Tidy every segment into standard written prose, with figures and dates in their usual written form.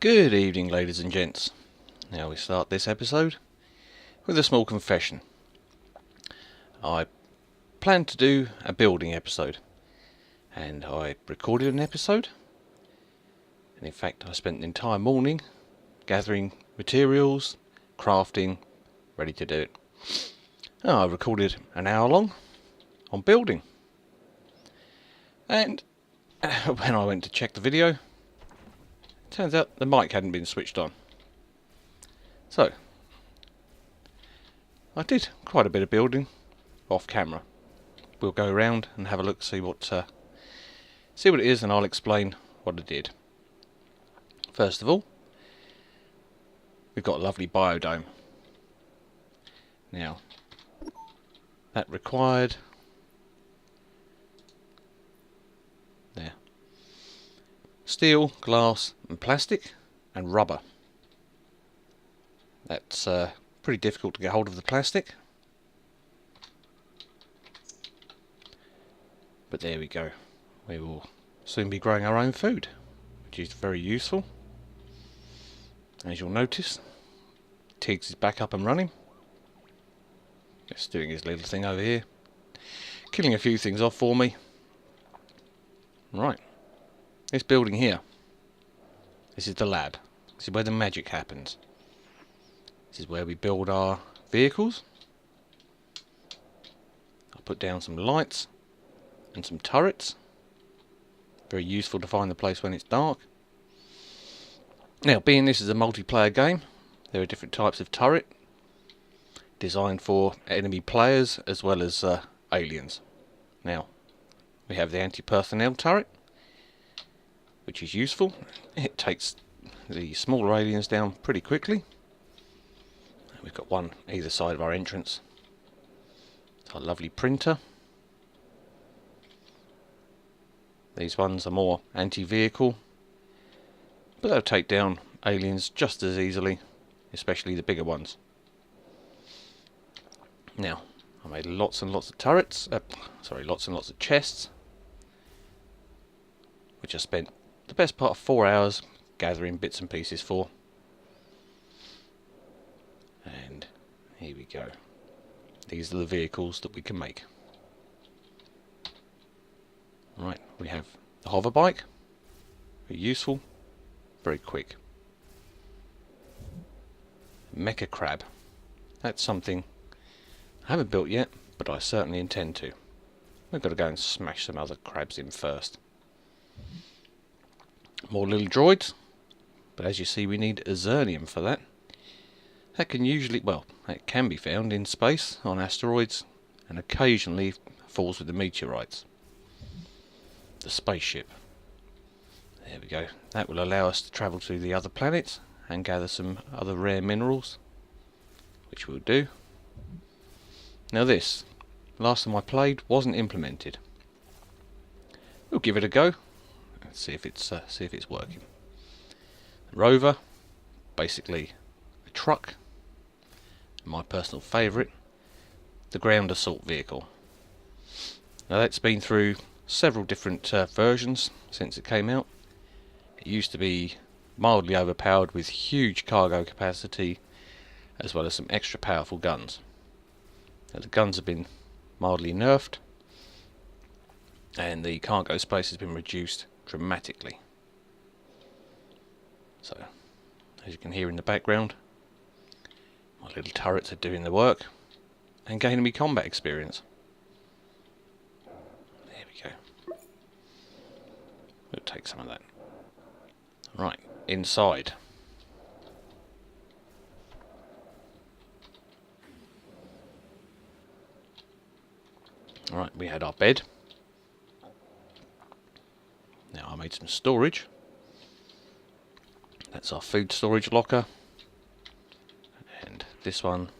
Good evening, ladies and gents. Now we start this episode with a small confession. I planned to do a building episode, and I recorded an episode, and in fact I spent the entire morning gathering materials, crafting, ready to do it. I recorded an hour long on building, and when I went to check the video, turns out the mic hadn't been switched on. So, I did quite a bit of building off camera. We'll go around and have a look, see what it is, and I'll explain what I did. First of all, we've got a lovely biodome. Now, that required steel, glass and plastic and rubber. That's pretty difficult to get hold of the plastic, but there we go. We will soon be growing our own food, which is very useful. As you'll notice, Tiggs is back up and running, just doing his little thing over here, killing a few things off for me. Right, this building here, this is the lab. This is where the magic happens. This is where we build our vehicles. I'll put down some lights and some turrets. Very useful to find the place when it's dark. Now, being this is a multiplayer game, there are different types of turret designed for enemy players as well as aliens. Now, we have the anti-personnel turret, which is useful. It takes the smaller aliens down pretty quickly. We've got one either side of our entrance. It's our lovely printer. These ones are more anti-vehicle, but they'll take down aliens just as easily, especially the bigger ones. Now, I made lots and lots of turrets, lots and lots of chests, which I spent the best part of 4 hours gathering bits and pieces for. And here we go. These are the vehicles that we can make. Right, we have the hover bike, very useful, very quick. Mecha crab, that's something I haven't built yet, but I certainly intend to. We've got to go and smash some other crabs in first. More little droids, but as you see we need zirnium for that. That can usually, it can be found in space on asteroids and occasionally falls with the meteorites. The spaceship. There we go. That will allow us to travel to the other planets and gather some other rare minerals, which we'll do. Now this, last time I played, wasn't implemented. We'll give it a go. See if it's working. The rover, basically a truck. My personal favourite, the ground assault vehicle. Now that's been through several different versions since it came out. It used to be mildly overpowered with huge cargo capacity, as well as some extra powerful guns. Now the guns have been mildly nerfed, and the cargo space has been reduced dramatically. So, as you can hear in the background, my little turrets are doing the work and gaining me combat experience. There we go. We'll take some of that. Right, inside. Alright, we had our bed. Now I made some storage. That's our food storage locker. And this one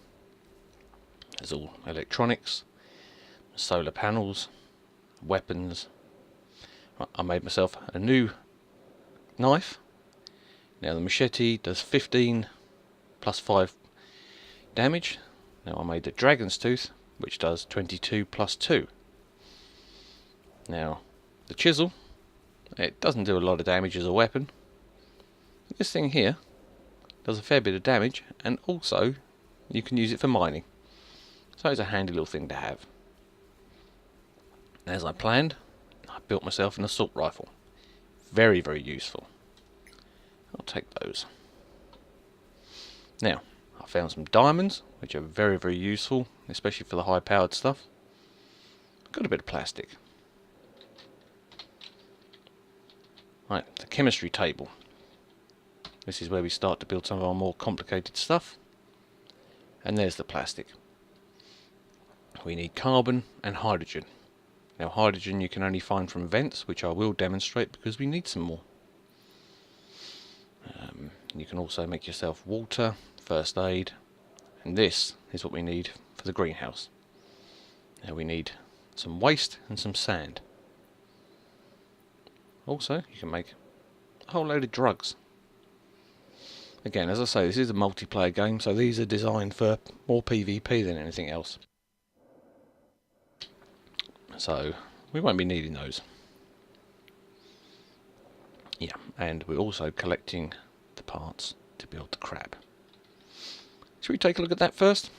is all electronics, solar panels, weapons. Right, I made myself a new knife. Now the machete does 15 plus 5 damage. Now I made the dragon's tooth, which does 22 plus 2. Now the chisel, it doesn't do a lot of damage as a weapon. This thing here does a fair bit of damage, and also you can use it for mining. So it's a handy little thing to have. As I planned, I built myself an assault rifle. Very, very useful. I'll take those. Now, I found some diamonds, which are very, very useful, especially for the high-powered stuff. Got a bit of plastic. Right, the chemistry table. This is where we start to build some of our more complicated stuff. And there's the plastic. We need carbon and hydrogen. Now hydrogen you can only find from vents, which I will demonstrate because we need some more. You can also make yourself water, first aid, and this is what we need for the greenhouse. Now we need some waste and some sand. Also you can make a whole load of drugs. Again, as I say, this is a multiplayer game, so these are designed for more PvP than anything else. So we won't be needing those. Yeah, and we're also collecting the parts to build the crab. Should we take a look at that first?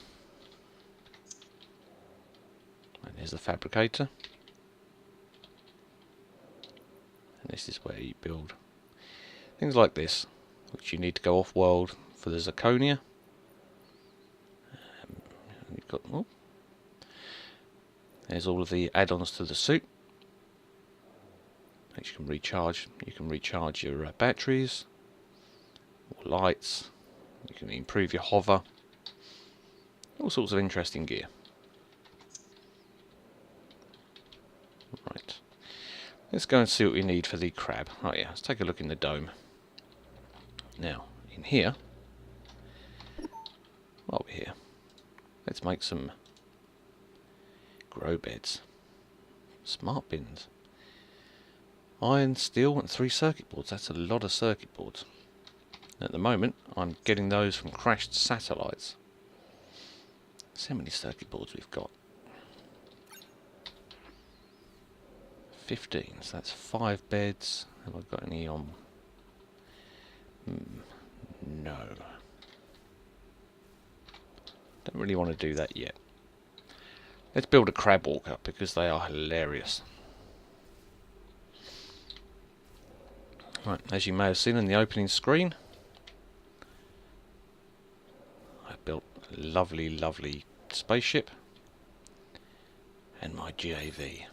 And there's the fabricator. And this is where you build things like this, which you need to go off-world for the zirconia. You've got, oh, there's all of the add-ons to the suit, which you can recharge. You can recharge your batteries, or lights. You can improve your hover. All sorts of interesting gear. Right, let's go and see what we need for the crab. Oh yeah, let's take a look in the dome. Now, in here, while we're here, let's make some grow beds. Smart bins. Iron, steel, and 3 circuit boards. That's a lot of circuit boards. At the moment, I'm getting those from crashed satellites. See how many circuit boards we've got. 15, so that's 5 beds. Have I got any on? No. Don't really want to do that yet. Let's build a crab walker because they are hilarious. Right, as you may have seen in the opening screen, I built a lovely, lovely spaceship and my GAV.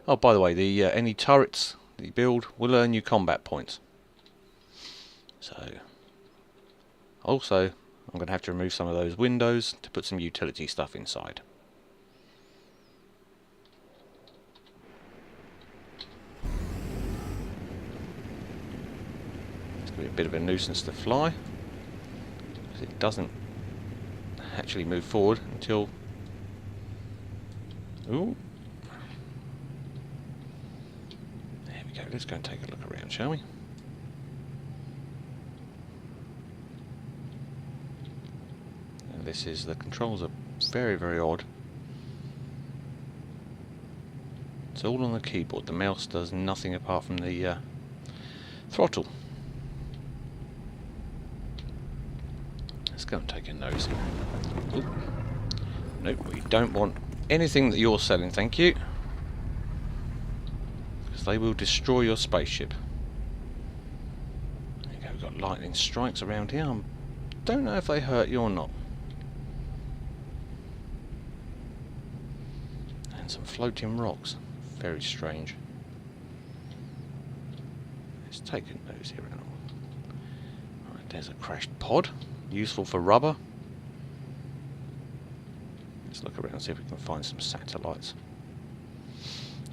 Oh, by the way, the any turrets that you build will earn you combat points. So, also, I'm going to have to remove some of those windows to put some utility stuff inside. It's going to be a bit of a nuisance to fly, because it doesn't actually move forward until... Ooh. There we go, let's go and take a look around, shall we? This is, the controls are very, very odd. It's all on the keyboard. The mouse does nothing apart from the throttle. Let's go and take a nosy. Ooh. Nope, we don't want anything that you're selling, thank you. Because they will destroy your spaceship. There you go, we've got lightning strikes around here. I don't know if they hurt you or not. Some floating rocks. Very strange. Let's take a nosy around. Right, there's a crashed pod. Useful for rubber. Let's look around and see if we can find some satellites.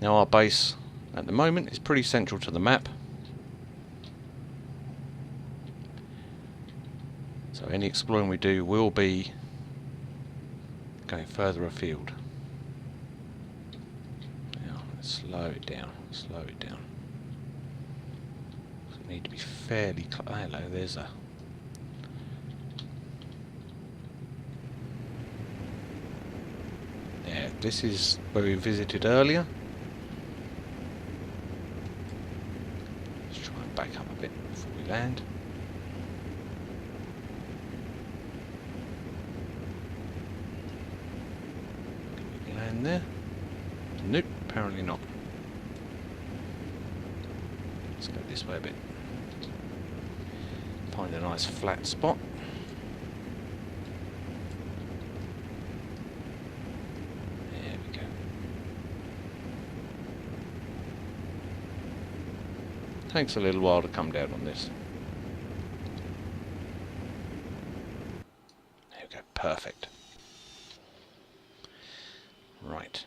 Now our base at the moment is pretty central to the map. So any exploring we do will be going further afield. Slow it down, slow it down. So we need to be fairly close. Oh, hello, there's a... Yeah, this is where we visited earlier. Let's try and back up a bit before land. Can we land there? Nope, apparently not. Let's go this way a bit. Find a nice flat spot. There we go. Takes a little while to come down on this. There we go, perfect. Right.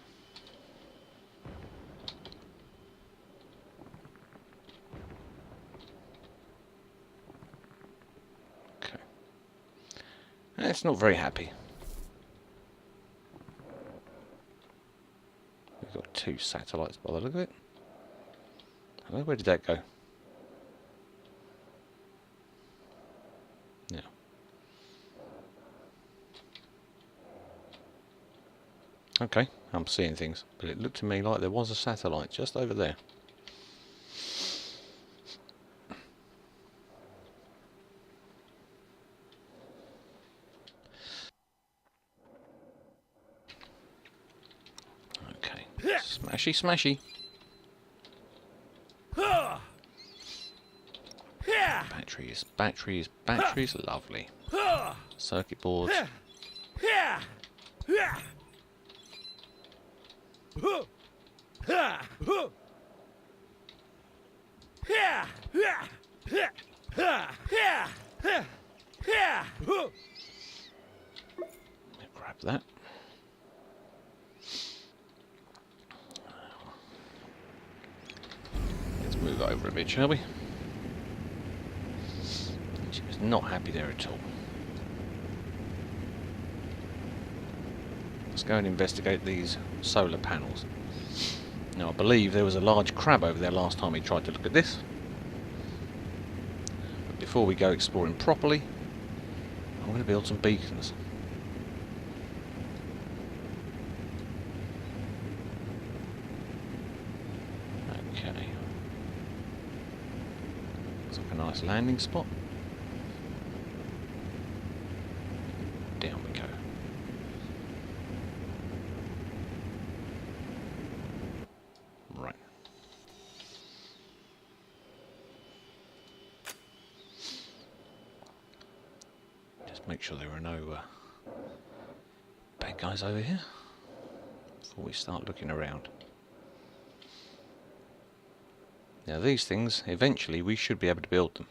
Okay. It's not very happy. We've got 2 satellites by the look of it. Hello, where did that go? Yeah. Okay, I'm seeing things, but it looked to me like there was a satellite just over there. Okay, smashy, smashy. Batteries, lovely. Circuit boards. Grab that. Let's move over a bit, shall we? She was not happy there at all. Let's go and investigate these solar panels. Now, I believe there was a large crab over there last time we tried to look at this. But before we go exploring properly, I'm going to build some beacons. Okay. Looks like a nice landing spot. Down we go. Right. Just make sure there are no bad guys over here before we start looking around. Now these things, eventually we should be able to build them.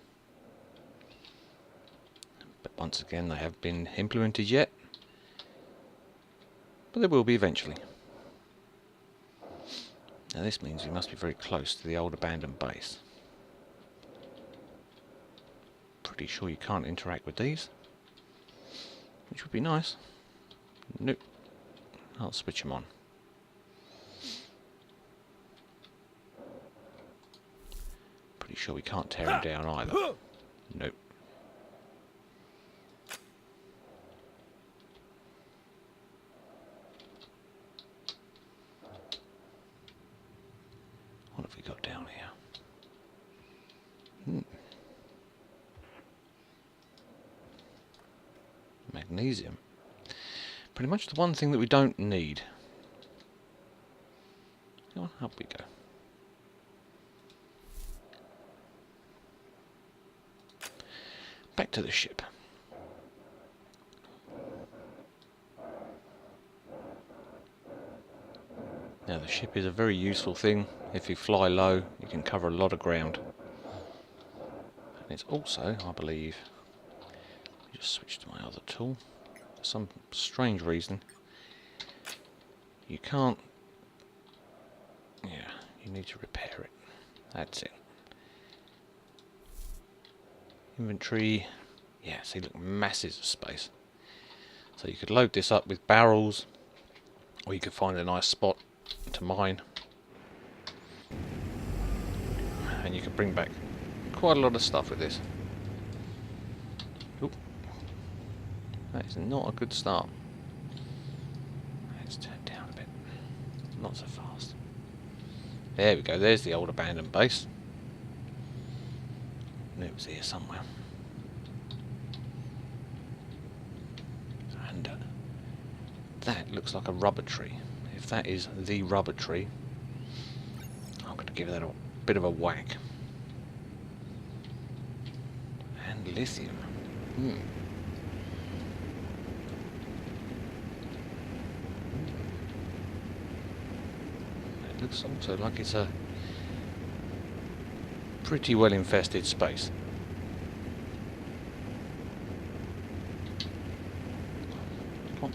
But once again, they haven't been implemented yet. But they will be eventually. Now this means we must be very close to the old abandoned base. Pretty sure you can't interact with these, which would be nice. Nope. I'll switch them on. Pretty sure we can't tear them down either. Nope. What have we got down here? Magnesium. Pretty much the one thing that we don't need. Come on, up we go. Back to the ship. Now the ship is a very useful thing. If you fly low, you can cover a lot of ground. And it's also, I believe, just switch to my other tool. For some strange reason, you can't. Yeah, you need to repair it. That's it. Inventory. Yeah, see, look, masses of space. So you could load this up with barrels, or you could find a nice spot to mine, and you could bring back quite a lot of stuff with this. Oop. That is not a good start. Let's turn down a bit. Not so fast. There we go, there's the old abandoned base. It It's here somewhere. And that looks like a rubber tree. If that is the rubber tree, I'm going to give that a bit of a whack. And lithium. It looks also like it's a pretty well infested space. Come on.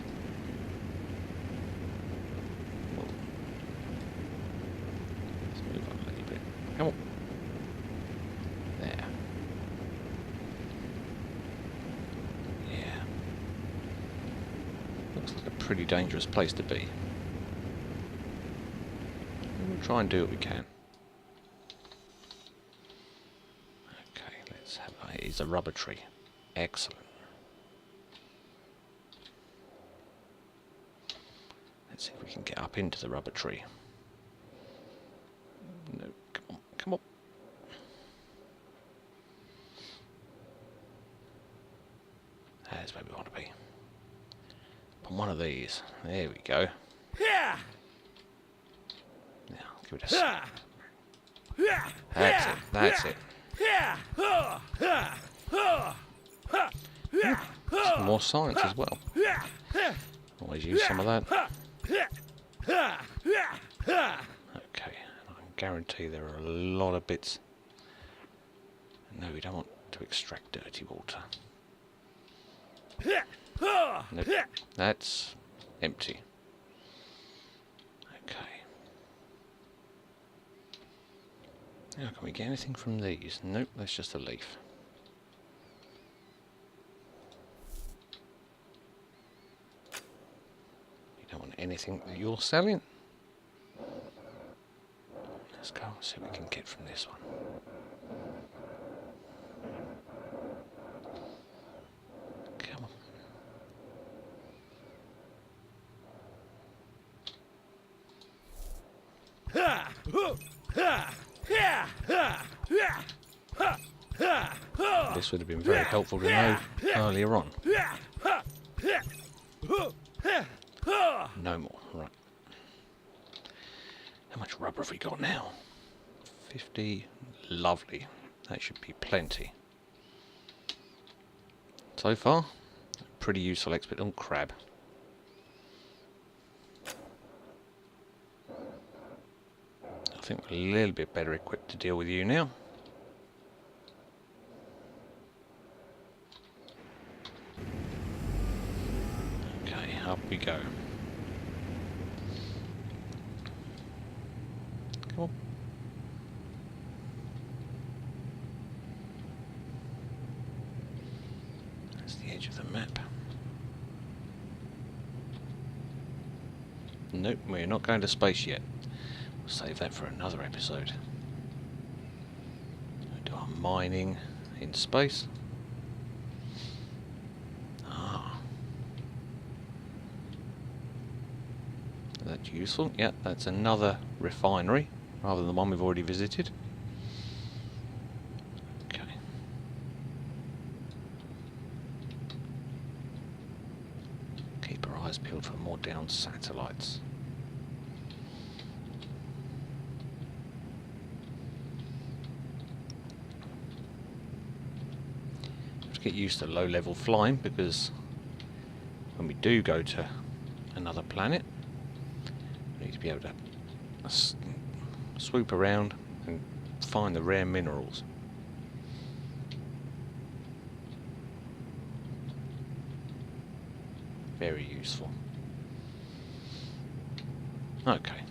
Let's move on a little bit. Come on. There. Yeah. Looks like a pretty dangerous place to be. We'll try and do what we can. It is a rubber tree. Excellent. Let's see if we can get up into the rubber tree. No, come on, come on. That's where we want to be. On one of these. There we go. Now, give it a... That's it, that's it. Some more science as well. Always use some of that. Okay, I can guarantee there are a lot of bits. No, we don't want to extract dirty water. Nope, that's empty. Okay. Now, can we get anything from these? Nope, that's just a leaf. You don't want anything that you're selling? Let's go and see what we can get from this one. Come on. This would have been very helpful to know earlier on. No more, right. How much rubber have we got now? 50, lovely. That should be plenty. So far, pretty useful expert on crab. I think we're a little bit better equipped to deal with you now. Okay, up we go. Come on. That's the edge of the map. Nope, we're not going to space yet. We'll save that for another episode. We'll do our mining in space. Ah. That's useful. Yeah, that's another refinery rather than the one we've already visited. Okay. Keep our eyes peeled for more down satellites. Get used to low-level flying, because when we do go to another planet, we need to be able to swoop around and find the rare minerals. Very useful. Okay.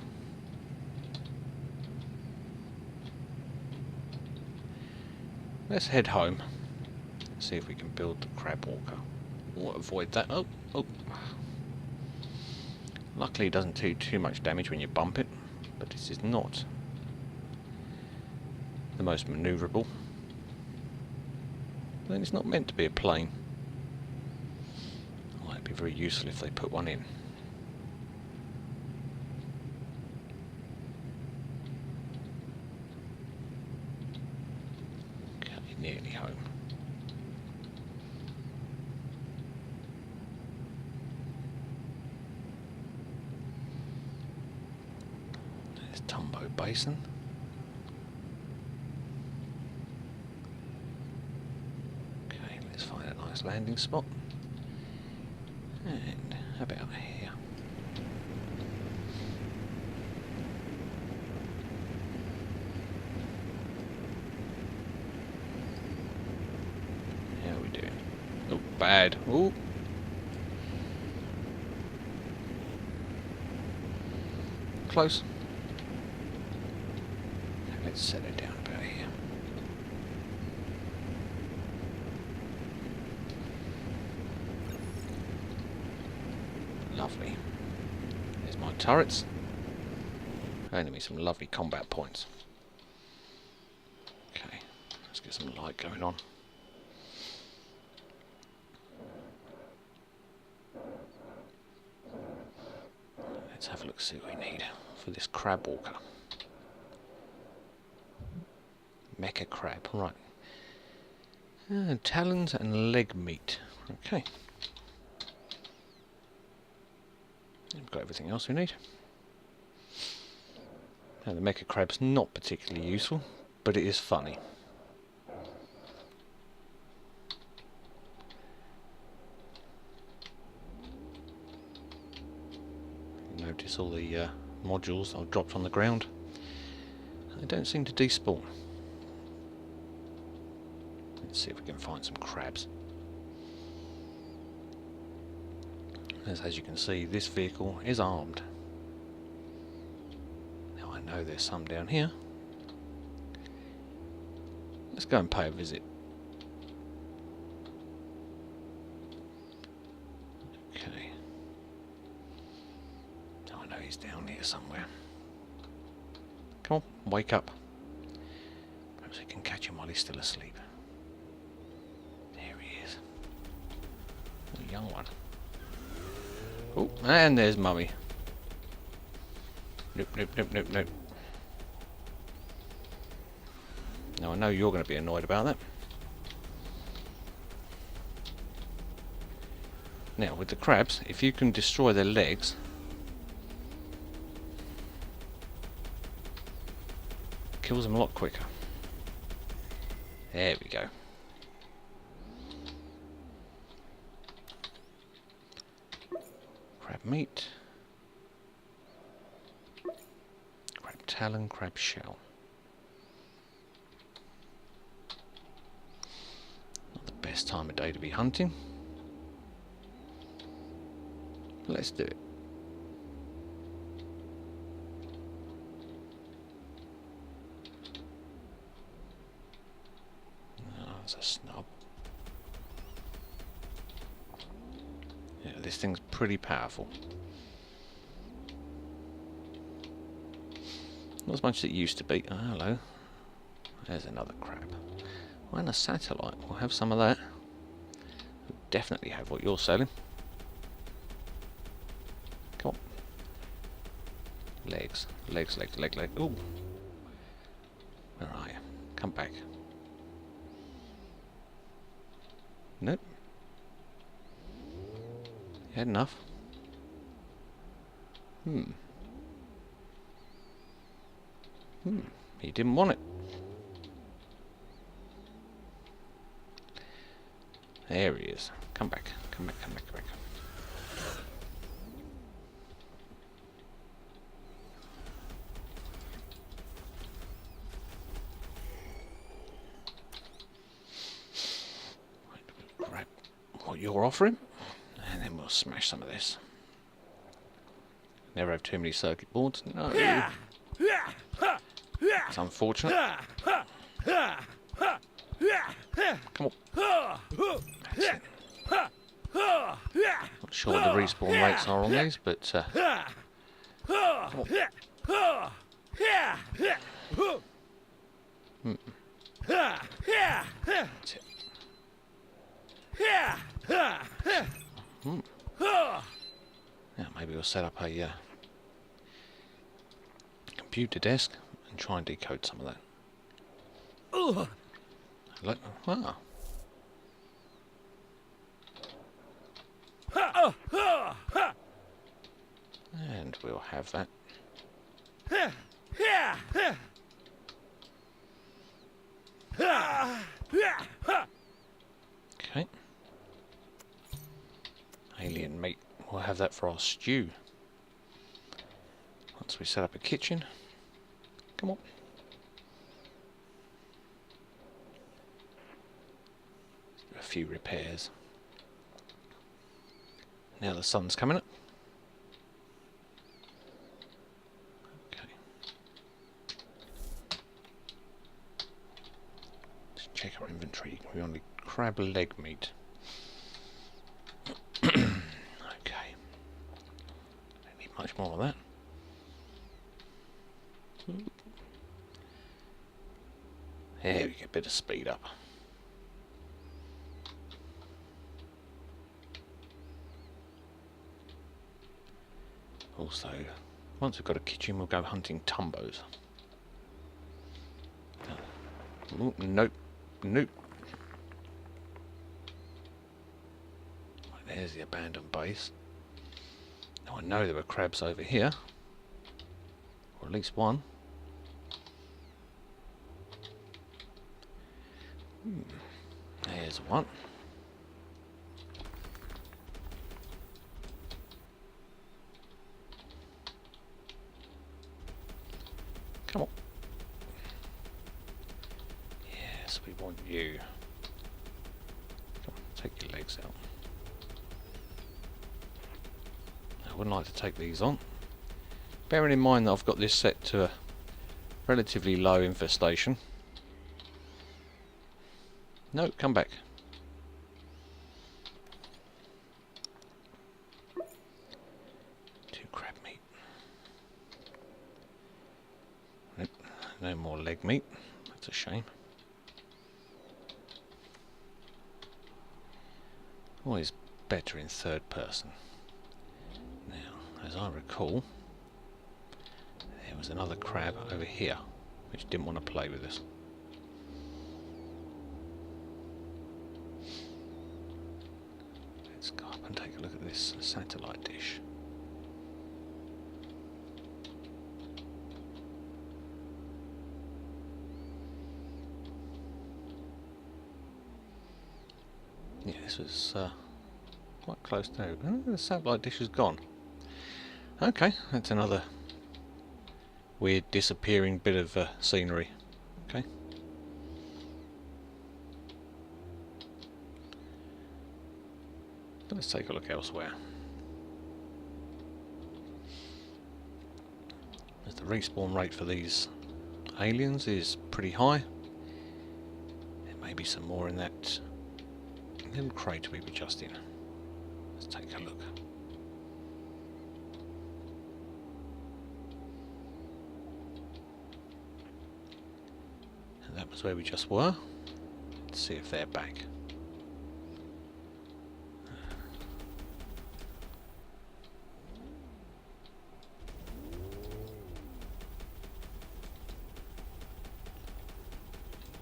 Let's head home. See if we can build the crab walker. We'll avoid that. Oh, oh. Luckily it doesn't do too much damage when you bump it, but this is not the most manoeuvrable. Then it's not meant to be a plane. Well, it'd be very useful if they put one in. Okay, nearly home. There's Tombo Basin. Okay, let's find a nice landing spot. And how about here? How are we doing? Oh, bad. Oh. Close. Let's set it down about here. Lovely. There's my turrets. Earning me some lovely combat points. Okay, let's get some light going on. Let's have a look, see what we need for this crab walker. Mecha crab, right. Talons and leg meat. Okay. We've got everything else we need. Now the mecha crab's not particularly useful, but it is funny. Notice all the modules I've dropped on the ground. They don't seem to despawn. Let's see if we can find some crabs. As you can see, this vehicle is armed. Now I know there's some down here. Let's go and pay a visit. Okay. Now I know he's down here somewhere. Come on, wake up. Perhaps we can catch him while he's still asleep. There he is. A young one. Oh, and there's Mummy. Nope, nope, nope, nope, nope. Now I know you're going to be annoyed about that. Now with the crabs, if you can destroy their legs, it kills them a lot quicker. There we go. Crab meat, crab talon, crab shell. Not the best time of day to be hunting. But let's do it. Oh, that's a snub. Yeah, this thing's pretty powerful. Not as much as it used to be. Oh, hello. There's another crab. Oh, and a satellite. We'll have some of that. We'll definitely have what you're selling. Come on. Legs. Legs, legs, leg, leg. Ooh. Where are you? Come back. Nope. You had enough. He didn't want it. There he is. Come back. Come back, come back, come back. Right, grab what you're offering, and then we'll smash some of this. Never have too many circuit boards. No. It's unfortunate. Come on. That's it. Not sure what the respawn rates are on these, but come on. That's it. Now maybe we'll set up a computer desk and try and decode some of that. Wow. And we'll have that. Okay. Alien meat. We'll have that for our stew. Once we set up a kitchen. Come on. A few repairs. Now the sun's coming up. Okay. Let's check our inventory. We only crab leg meat. Okay. Don't need much more of that. There we get a bit of speed up. Also, once we've got a kitchen, we'll go hunting tumbos. Ooh, nope, nope. Right, there's the abandoned base. Now I know there were crabs over here, or at least one. There's one. Come on. Yes, we want you. Come on, take your legs out. I wouldn't like to take these on. Bearing in mind that I've got this set to a relatively low infestation. No, come back. Two crab meat. Nope, no more leg meat. That's a shame. Always better in third person. Now, as I recall, there was another crab over here which didn't want to play with us. Let's go up and take a look at this satellite dish. Yeah, this was quite close to. The satellite dish is gone. Okay, that's another weird disappearing bit of scenery. Okay. Let's take a look elsewhere. As the respawn rate for these aliens is pretty high. There may be some more in that little crate we were just in. Let's take a look. And that was where we just were. Let's see if they're back.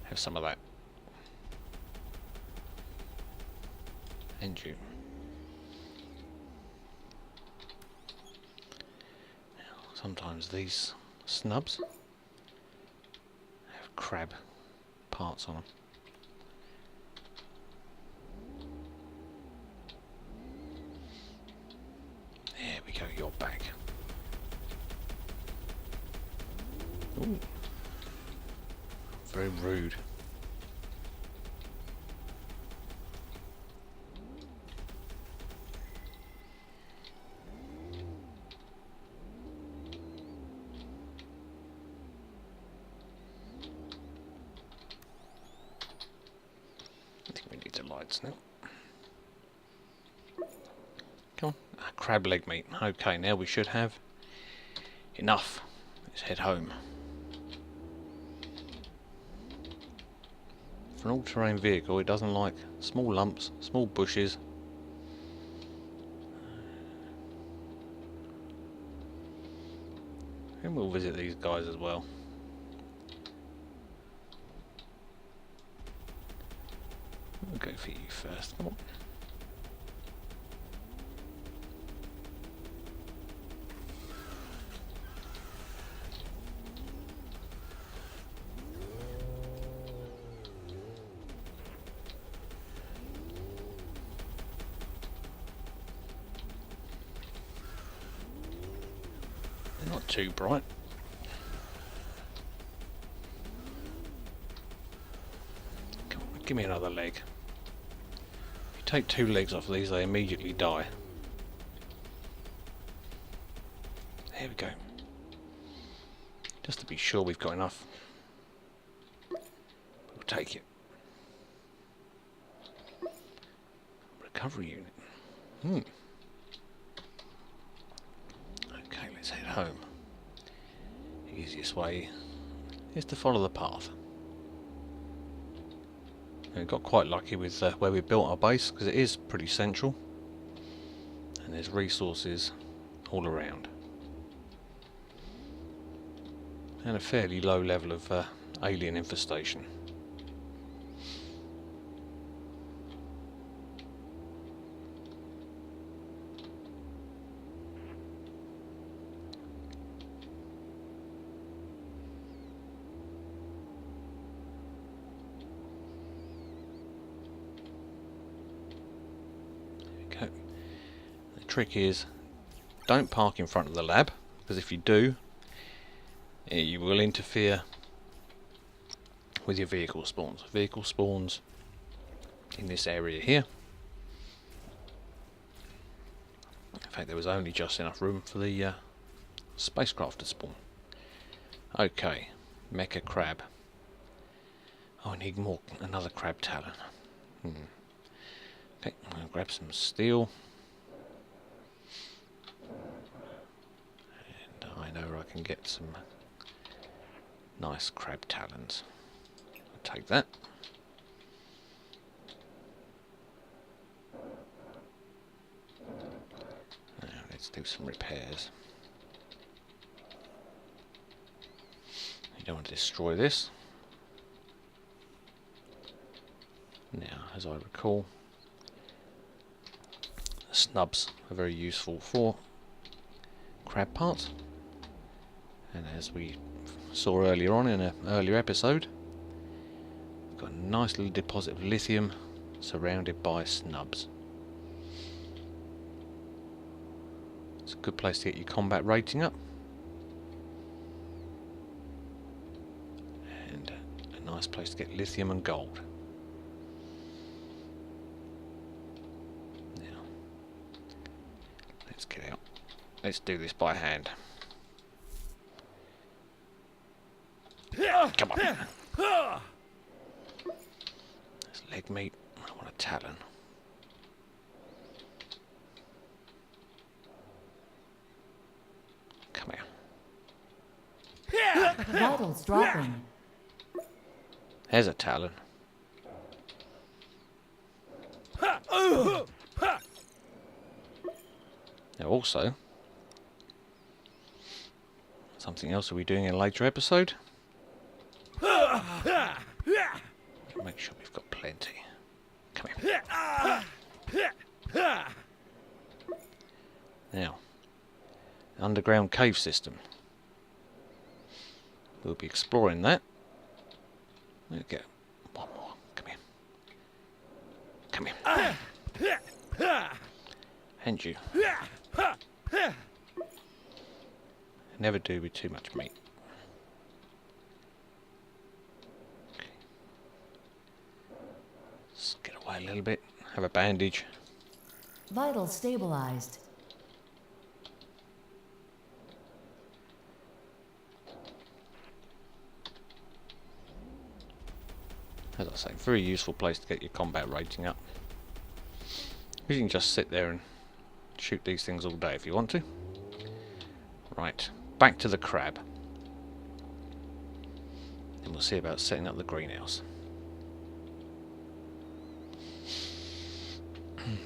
Have some of that. And you. Now, sometimes these snubs have crab parts on them. There we go, you're back. Ooh. Very rude. I think we need the lights now. Come on. Crab leg meat. Okay, now we should have enough. Let's head home. For an all-terrain vehicle, it doesn't like small lumps, small bushes. And we'll visit these guys as well. We'll go for you first. Come on. not too bright. Come on, give me another leg. If you take 2 legs off of these, they immediately die. There we go. Just to be sure we've got enough. We'll take it. Recovery unit. Okay, let's head home. The easiest way is to follow the path. And we got quite lucky with where we built our base, because it is pretty central. And there's resources all around. And a fairly low level of alien infestation. There we go. The trick is, don't park in front of the lab, because if you do, you will interfere with your vehicle spawns. Vehicle spawns in this area here. In fact, there was only just enough room for the spacecraft to spawn. Okay, mecha crab. Oh, I need another crab talon. Okay, I'm going to grab some steel. And I know where I can get some nice crab talons. I'll take that. Now let's do some repairs. You don't want to destroy this. Now, as I recall, snubs are very useful for crab parts, and as we saw earlier on in an earlier episode, we've got a nice little deposit of lithium surrounded by snubs. It's a good place to get your combat rating up, and a nice place to get lithium and gold. Now, let's get out. Let's do this by hand. Come on. There's leg meat. I want a talon. Come here. Vitals dropping. There's a talon. Now also, something else we'll be doing in a later episode. Make sure we've got plenty. Come here. Now, underground cave system. We'll be exploring that. We'll get one more. Come here. Come here. And you. Never do with too much meat. Okay. Let's get away a little bit. Have a bandage. Vitals stabilized. As I say, very useful place to get your combat rating up. You can just sit there and shoot these things all day if you want to. Right, back to the crab. And we'll see about setting up the greenhouse. And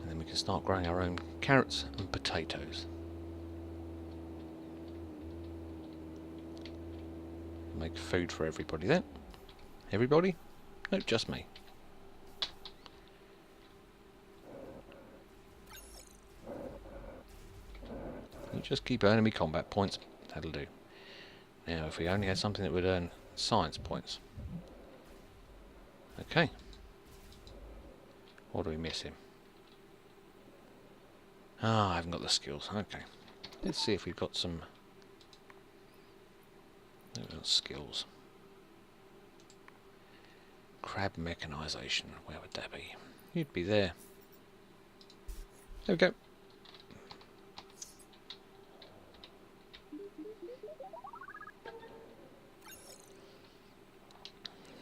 then we can start growing our own carrots and potatoes. Make food for everybody then. Everybody? No, just me. You just keep earning me combat points. That'll do. Now, if we only had something that would earn science points. Okay. What are we missing? Ah, I haven't got the skills. Okay. Let's see if we've got some skills. Crab mechanisation. Where would that be? You'd be there. There we go.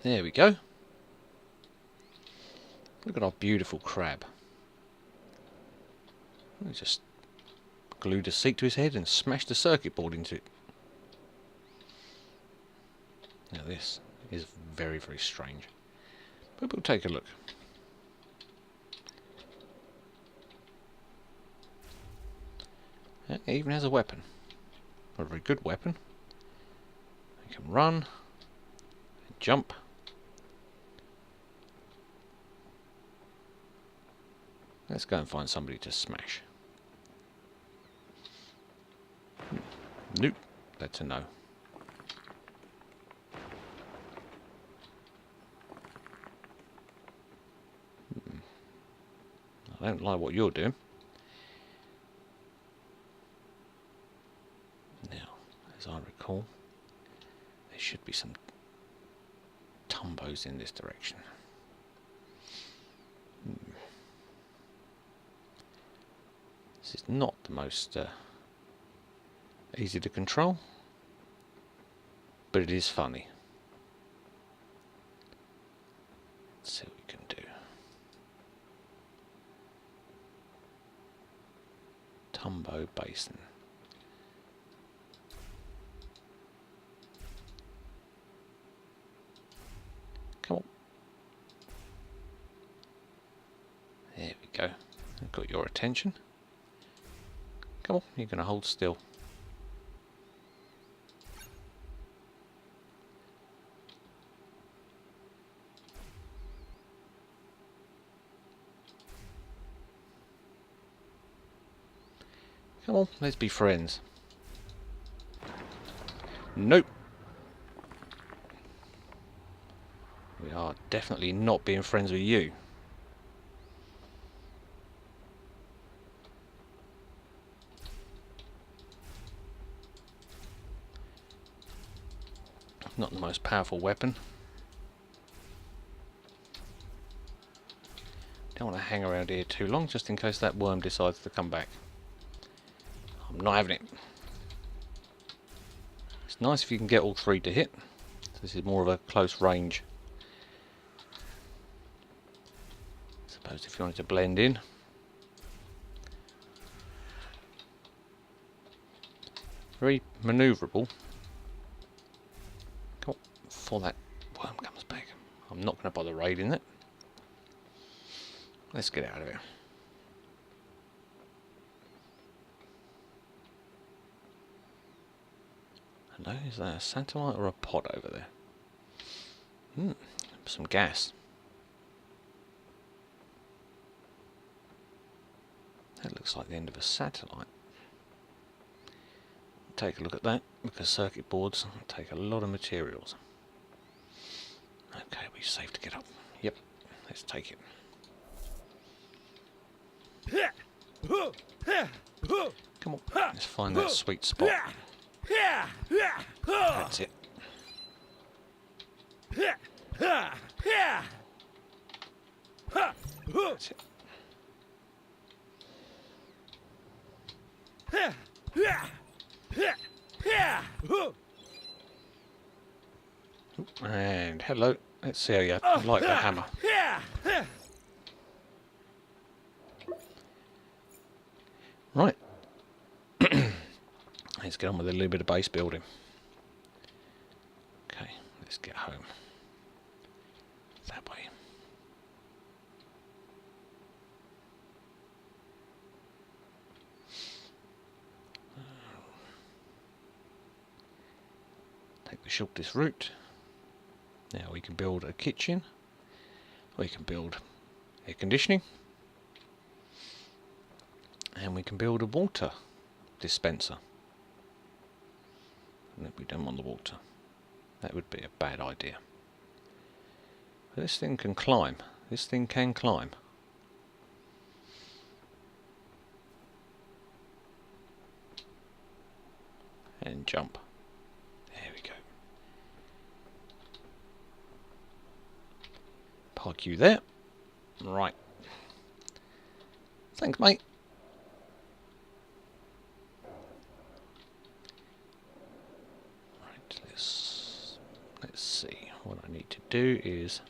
There we go. Look at our beautiful crab. We just glued a seat to his head and smashed the circuit board into it. Now this is very, very strange. But we'll take a look. It even has a weapon. A very good weapon. You can run, and jump. Let's go and find somebody to smash. Nope, that's a no. I don't like what you're doing. Now, as I recall, there should be some tumbos in this direction. This is not the most easy to control, but it is funny. Let's see what we can do. Tumbo Basin. Come on. There we go. I've got your attention. Come on, you're going to hold still. Come on, let's be friends. Nope. We are definitely not being friends with you. Not the most powerful weapon. Don't want to hang around here too long, just in case that worm decides to come back. I'm not having it. It's nice if you can get all three to hit. This is more of a close range. Suppose if you wanted to blend in. Very manoeuvrable. Come on, before that worm comes back. I'm not going to bother raiding it. Let's get out of here. Hello, is that a satellite or a pod over there? Some gas. That looks like the end of a satellite. Take a look at that, because circuit boards take a lot of materials. Okay, we're safe to get up. Yep, let's take it. Come on, let's find that sweet spot. That's it. That's it. And hello. Let's see how you like the hammer. Right. Let's get on with a little bit of base building. Okay, let's get home. That way. Take the shortest route. Now we can build a kitchen. We can build air conditioning. And we can build a water dispenser. And we don't want the water. That would be a bad idea. But this thing can climb. This thing can climb. And jump. There we go. Park you there. Right. Thanks, mate. Right, let's see. What I need to do is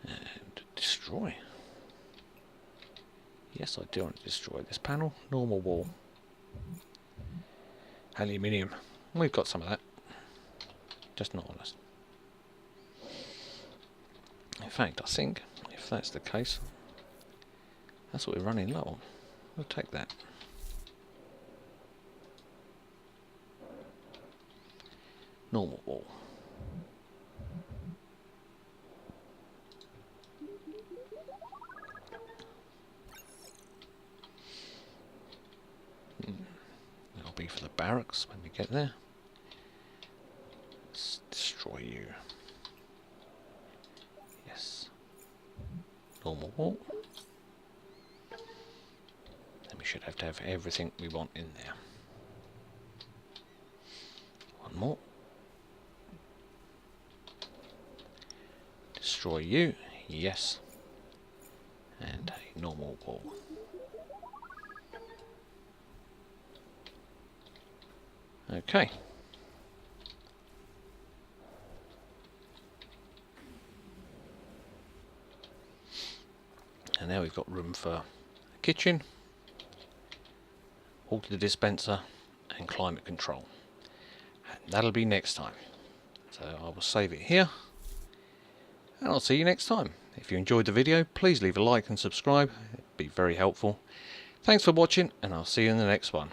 and destroy. Yes, I do want to destroy this panel. Normal wall. Aluminium. We've got some of that. Just not on us. In fact, I think if that's the case, that's what we're running low on. We'll take that. Normal wall. That'll be for the barracks when we get there. Let's destroy you. Yes. Normal wall. Then we should have to have everything we want in there. One more. Destroy you. Yes. And a normal wall. Okay. And now we've got room for a kitchen, water dispenser and climate control. And that'll be next time. So I will save it here. And I'll see you next time. If you enjoyed the video, please leave a like and subscribe. It'd be very helpful. Thanks for watching, and I'll see you in the next one.